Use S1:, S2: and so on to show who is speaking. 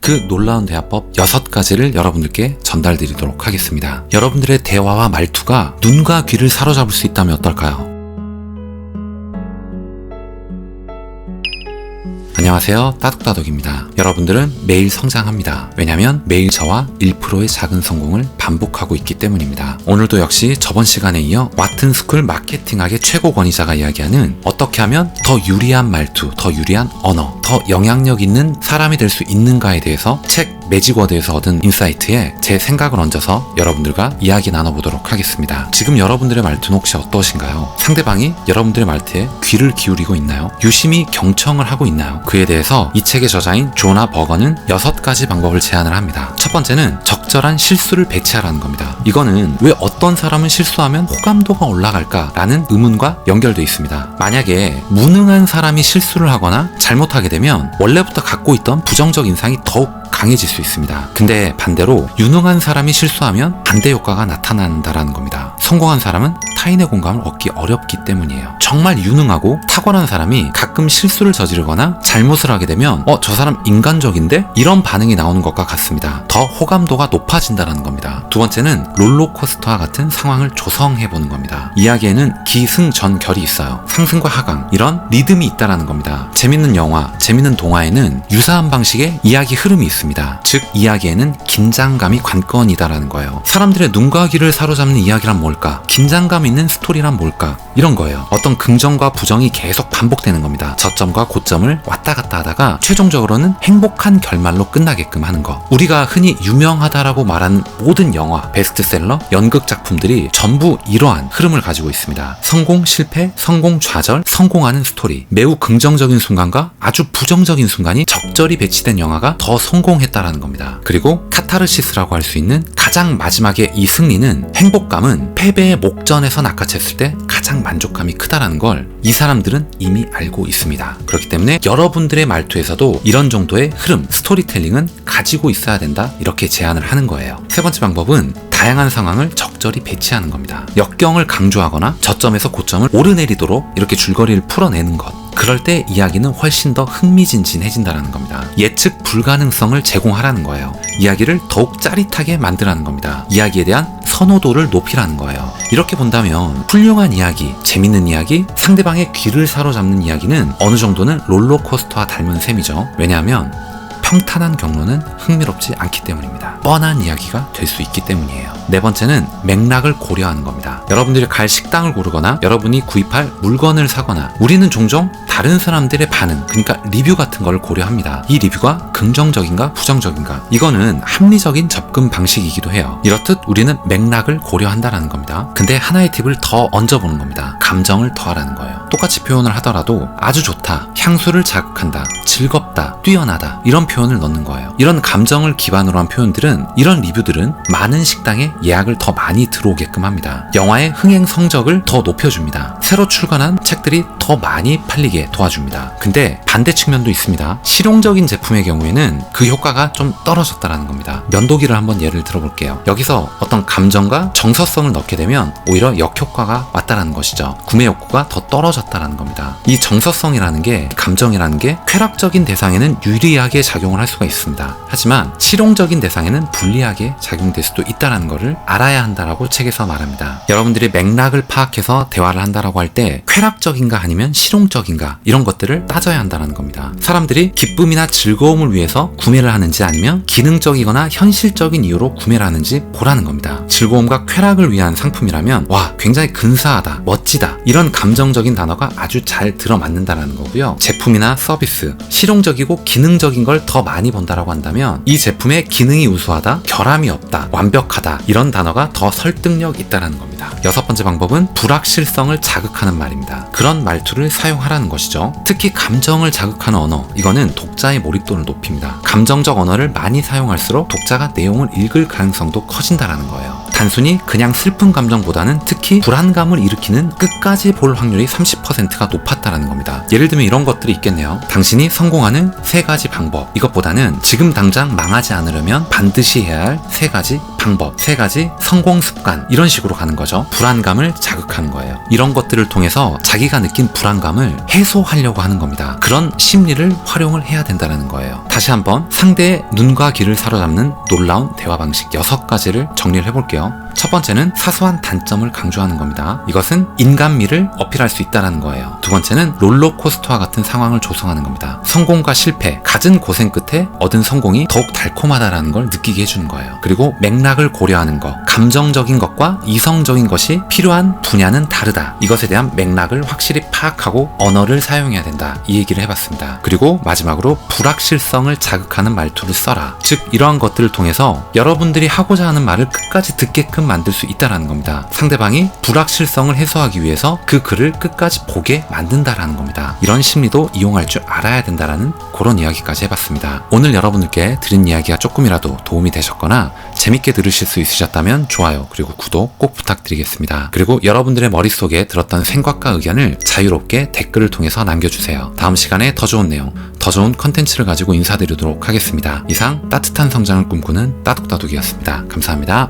S1: 그 놀라운 대화법 6가지를 여러분들께 전달드리도록 하겠습니다. 여러분들의 대화와 말투가 눈과 귀를 사로잡을 수 있다면 어떨까요? 안녕하세요, 따둑따둑입니다. 여러분들은 매일 성장합니다. 왜냐면 매일 저와 1%의 작은 성공을 반복하고 있기 때문입니다. 오늘도 역시 저번 시간에 이어 왓튼스쿨 마케팅학의 최고 권위자가 이야기하는 어떻게 하면 더 유리한 말투, 더 유리한 언어, 더 영향력 있는 사람이 될 수 있는가에 대해서 책 매직워드에서 얻은 인사이트에 제 생각을 얹어서 여러분들과 이야기 나눠보도록 하겠습니다. 지금 여러분들의 말투는 혹시 어떠신가요? 상대방이 여러분들의 말투에 귀를 기울이고 있나요? 유심히 경청을 하고 있나요? 그에 대해서 이 책의 저자인 조나 버거는 6가지 방법을 제안을 합니다. 첫 번째는 적절한 실수를 배치하라는 겁니다. 이거는 왜 어떤 사람은 실수하면 호감도가 올라갈까? 라는 의문과 연결되어 있습니다. 만약에 무능한 사람이 실수를 하거나 잘못하게 되면 원래부터 갖고 있던 부정적 인상이 더욱 강해질 수 있습니다. 근데 반대로 유능한 사람이 실수하면 반대 효과가 나타난다라는 겁니다. 성공한 사람은 타인의 공감을 얻기 어렵기 때문이에요. 정말 유능하고 탁월한 사람이 가끔 실수를 저지르거나 잘못을 하게 되면 저 사람 인간적인데? 이런 반응이 나오는 것과 같습니다. 더 호감도가 높아진다는 겁니다. 두 번째는 롤러코스터와 같은 상황을 조성해보는 겁니다. 이야기에는 기승전결이 있어요. 상승과 하강, 이런 리듬이 있다는 겁니다. 재밌는 영화, 재밌는 동화에는 유사한 방식의 이야기 흐름이 있습니다. 즉 이야기에는 긴장감이 관건이다라는 거예요. 사람들의 눈과 귀를 사로잡는 이야기란 뭘까? 긴장감 있는 스토리란 뭘까? 이런 거예요. 어떤 긍정과 부정이 계속 반복되는 겁니다. 저점과 고점을 왔다 갔다 하다가 최종적으로는 행복한 결말로 끝나게끔 하는 거. 우리가 흔히 유명하다라고 말하는 모든 영화, 베스트셀러, 연극 작품들이 전부 이러한 흐름을 가지고 있습니다. 성공, 실패, 성공, 좌절, 성공하는 스토리. 매우 긍정적인 순간과 아주 부정적인 순간이 적절히 배치된 영화가 더 성공했다라는 겁니다. 그리고 카타르시스라고 할 수 있는 가장 마지막에 이 승리는, 행복감은 패배의 목전에서 낚아챘을 때 가장 만족감이 크다라는 걸 이 사람들은 이미 알고 있습니다. 그렇기 때문에 여러분들의 말투에서도 이런 정도의 흐름, 스토리텔링은 가지고 있어야 된다, 이렇게 제안을 하는 거예요. 세 번째 방법은 다양한 상황을 적절히 배치하는 겁니다. 역경을 강조하거나 저점에서 고점을 오르내리도록 이렇게 줄거리를 풀어내는 것. 그럴 때 이야기는 훨씬 더 흥미진진해진다는 겁니다. 예측 불가능성을 제공하라는 거예요. 이야기를 더욱 짜릿하게 만들라는 겁니다. 이야기에 대한 선호도를 높이라는 거예요. 이렇게 본다면 훌륭한 이야기, 재밌는 이야기, 상대방의 귀를 사로잡는 이야기는 어느 정도는 롤러코스터와 닮은 셈이죠. 왜냐하면 평탄한 경로는 흥미롭지 않기 때문입니다. 뻔한 이야기가 될 수 있기 때문이에요. 네 번째는 맥락을 고려하는 겁니다. 여러분들이 갈 식당을 고르거나 여러분이 구입할 물건을 사거나 우리는 종종 다른 사람들의 반응, 그러니까 리뷰 같은 걸 고려합니다. 이 리뷰가 긍정적인가 부정적인가, 이거는 합리적인 접근 방식이기도 해요. 이렇듯 우리는 맥락을 고려한다라는 겁니다. 근데 하나의 팁을 더 얹어보는 겁니다. 감정을 더하라는 거예요. 똑같이 표현을 하더라도 아주 좋다, 향수를 자극한다, 즐겁다, 뛰어나다, 이런 표현을 넣는 거예요. 이런 감정을 기반으로 한 표현들은, 이런 리뷰들은 많은 식당에 예약을 더 많이 들어오게끔 합니다. 영화의 흥행 성적을 더 높여줍니다. 새로 출간한 책들이 더 많이 팔리게 도와줍니다. 근데 반대 측면도 있습니다. 실용적인 제품의 경우에는 그 효과가 좀 떨어졌다는 겁니다. 면도기를 한번 예를 들어볼게요. 여기서 어떤 감정과 정서성을 넣게 되면 오히려 역효과가 왔다는 것이죠. 구매 욕구가 더 떨어졌다는 겁니다. 이 정서성이라는 게, 감정이라는 게 쾌락적인 대상에는 유리하게 작용을 할 수가 있습니다. 하지만 실용적인 대상에는 불리하게 작용될 수도 있다는 것을 알아야 한다라고 책에서 말합니다. 여러분들이 맥락을 파악해서 대화를 한다라고 할 때 쾌락적인가 아니면 실용적인가, 이런 것들을 따져야 한다는 겁니다. 사람들이 기쁨이나 즐거움을 위해서 구매를 하는지 아니면 기능적이거나 현실적인 이유로 구매를 하는지 보라는 겁니다. 즐거움과 쾌락을 위한 상품이라면 와, 굉장히 근사하다, 멋지다, 이런 감정적인 단어가 아주 잘 들어맞는다는 거고요. 제품이나 서비스, 실용적이고 기능적인 걸 더 많이 본다라고 한다면 이 제품의 기능이 우수하다, 결함이 없다, 완벽하다, 이런 단어가 더 설득력 있다는 겁니다. 여섯 번째 방법은 불확실성을 자극하는 말입니다. 그런 말투를 사용하라는 것이죠. 특히 감정을 자극하는 언어, 이거는 독자의 몰입도를 높입니다. 감정적 언어를 많이 사용할수록 독자가 내용을 읽을 가능성도 커진다는 거예요. 단순히 그냥 슬픈 감정보다는 특히 불안감을 일으키는 끝까지 볼 확률이 30%가 높았다는 겁니다. 예를 들면 이런 것들이 있겠네요. 당신이 성공하는 3가지 방법, 이것보다는 지금 당장 망하지 않으려면 반드시 해야 할 3가지 방법, 3가지 성공 습관, 이런 식으로 가는 거죠. 불안감을 자극하는 거예요. 이런 것들을 통해서 자기가 느낀 불안감을 해소하려고 하는 겁니다. 그런 심리를 활용을 해야 된다는 거예요. 다시 한번 상대의 눈과 귀를 사로잡는 놀라운 대화 방식 6가지를 정리를 해볼게요. 첫 번째는 사소한 단점을 강조하는 겁니다. 이것은 인간미를 어필할 수 있다는 거예요. 두 번째는 롤러코스터와 같은 상황을 조성하는 겁니다. 성공과 실패, 갖은 고생 끝에 얻은 성공이 더욱 달콤하다라는 걸 느끼게 해주는 거예요. 그리고 맥락을 고려하는 것, 감정적인 것과 이성적인 것이 필요한 분야는 다르다. 이것에 대한 맥락을 확실히 파악하고 언어를 사용해야 된다. 이 얘기를 해봤습니다. 그리고 마지막으로 불확실성을 자극하는 말투를 써라. 즉 이러한 것들을 통해서 여러분들이 하고자 하는 말을 끝까지 듣게끔 만들 수 있다는 겁니다. 상대방이 불확실성을 해소하기 위해서 그 글을 끝까지 보게 만든다라는 겁니다. 이런 심리도 이용할 줄 알아야 된다라는 그런 이야기까지 해봤습니다. 오늘 여러분들께 드린 이야기가 조금이라도 도움이 되셨거나 재밌게 들으실 수 있으셨다면 좋아요 그리고 구독 꼭 부탁드리겠습니다. 그리고 여러분들의 머릿속에 들었던 생각과 의견을 자유롭게 댓글을 통해서 남겨주세요. 다음 시간에 더 좋은 내용, 더 좋은 컨텐츠를 가지고 인사드리도록 하겠습니다. 이상 따뜻한 성장을 꿈꾸는 따둑따둑이었습니다. 감사합니다.